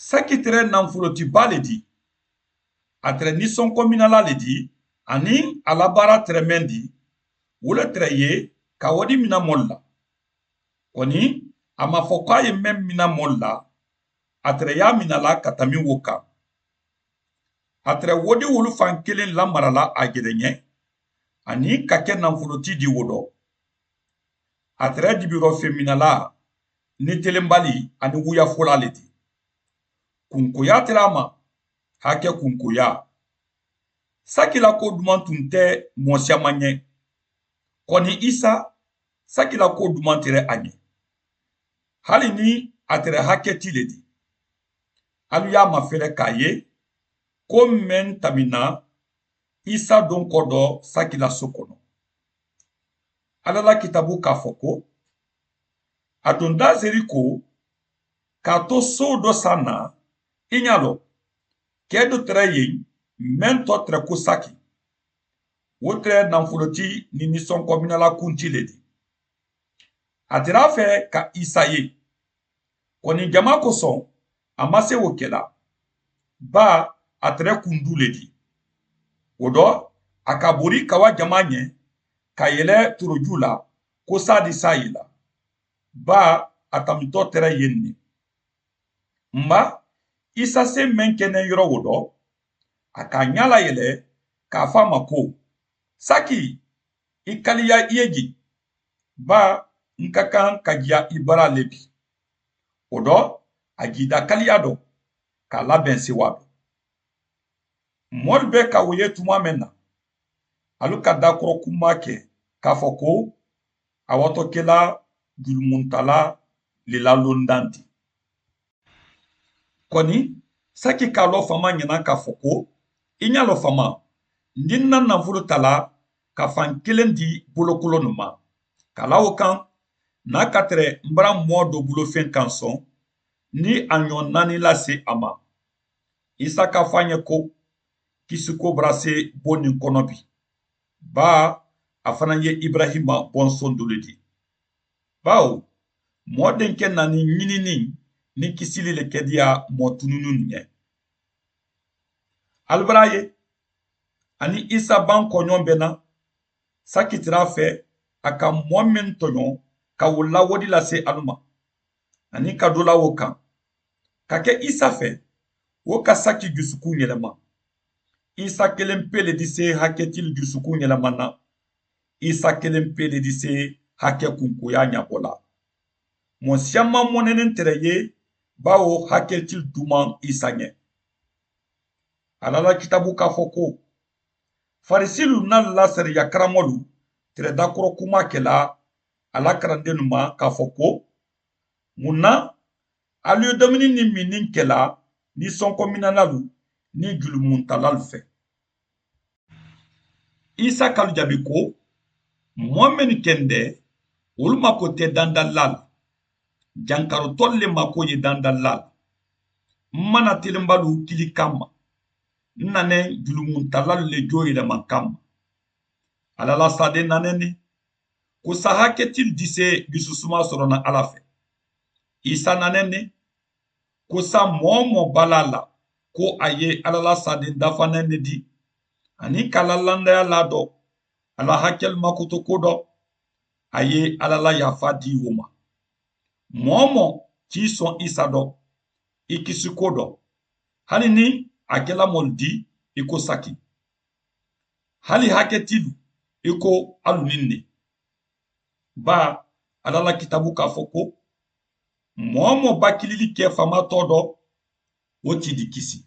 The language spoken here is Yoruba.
Sakitere nanfoloti ba le di a tere nisɔnkɔminala le di ani alabara trɛmɛn di wole tere ye ka wodi mina mɔli la kɔni a ma fɔ k'a ye mɛn mina mɔli la a tere y'a mina la ka tɛmɛ wo kan a tere wodi wolu fan kelen lamarala a gɛrɛɲɛ ani ka kɛ nanfoloti di wo dɔ a tere dibirɔ feminala ni telenbali ani wuyafola le di kunkoya tera ma hakɛ kunkoya sakila ko duman tun tɛ mɔsiyaman ɲɛ kɔni isa sakila ko duman tere a ɲɛ hali ni a tere hakɛ ti le di alu y'a mafɛrɛ k'a ye ko mɛn tamina isa don kɔ dɔ sakila so kɔnɔ ala la kitabu k'a fɔ ko a don dazeri ko k'a to so dɔ san na i ɲa lɔ kɛ dɔ tere yen mɛn tɔ tere ko saki wo tere nanfoloti ni nisɔnkɔminala kunti le di a tera fɛ ka isa ye kɔni jama kosɔn a ma se o kɛla ba a tere kundu le di o dɔ a ka bori kawa jama ɲɛ ka yɛlɛ toroju la ko sa di sa ye la ba a tamitɔ tere yen ne nba isa se mɛn kɛnɛ yɔrɔ wo dɔ a ka ɲala yɛlɛ k'a fɔ a ma ko saki i kaliya i ye ji ba n ka kan ka diya i bara le bi o dɔ a jida kaliya dɔ k'a labɛn sewa dɔ mɔli bɛ ka o ye tuma mɛn na alu ka dakɔrɔ kuma kɛ k'a fɔ ko a watɔkɛla jurumuntala le lalondan di kɔni saki k'a lɔ fama ɲɛna k'a fɔ ko i ɲa lɔ fama n di na nafolo ta la ka fan kelen di bolokolo nin ma ka la o kan n'a ka tere n bara mɔ dɔ bolofɛn kan sɔn ni a ɲɔ naani lase a ma isa ka fɔ an ye ko kisiko bara se bon nin kɔnɔ bi ba a fana ye ibrahima bɔnsɔn dɔ le di bawo mɔdenkɛ naani ɲinini ni kisili le kɛdiya mɔ tununu nin ɲɛ alibara ye ani isa ban kɔɲɔn bɛ na saki tira fɛ a ka mɔ min tɔɲɔ ka o lawodi lase alu ma ani ka dɔ la o kan ka kɛ isa fɛ o ka saki jusukun yɛlɛma isa kelen pe le di se hakɛtili jusukun yɛlɛma na isa kelen pe le di se hakɛ kunkoya ɲabɔ la mɔsiyaman mɔnɛnen tere ye bawo hakɛtili duman isa ɲɛ ala la kitabu k'a fɔ ko farisilu n'alu la sariya karamɔlu tere dakɔrɔ kuma kɛla ala karandennu ma k'a fɔ ko mun na alu ye dumuni ni minni kɛla nisɔnkɔminalalu ni julumuntalalu fɛ isa kalu jaabi ko mɔɔ minnu kɛndɛ olu mako tɛ dandalila la jankarotɔlu le mako ye dandalila la n mana telenbalu kili kan ma n nanɛ julumuntalalu le jo yɛlɛma kan ma ala la saden nanɛni ko sa hakɛtili di se jususuma sɔrɔna ala fɛ isa nanɛni ko sa mɔɔ mɔɔ bala la ko a ye ala la saden dafanɛni di ani ka la landaya la dɔ ala hakɛli makoto ko dɔ a ye ala la yafa di o ma mɔɔ mɔɔ k'i sɔn isa dɔ i kisi ko dɔ hali ni a kɛla mɔli di i ko saki hali hakɛtilu i ko alu nin ne ba ala la kitabu k'a fɔ ko mɔɔ mɔɔ bakilili kɛ famatɔ dɔ o ti di kisi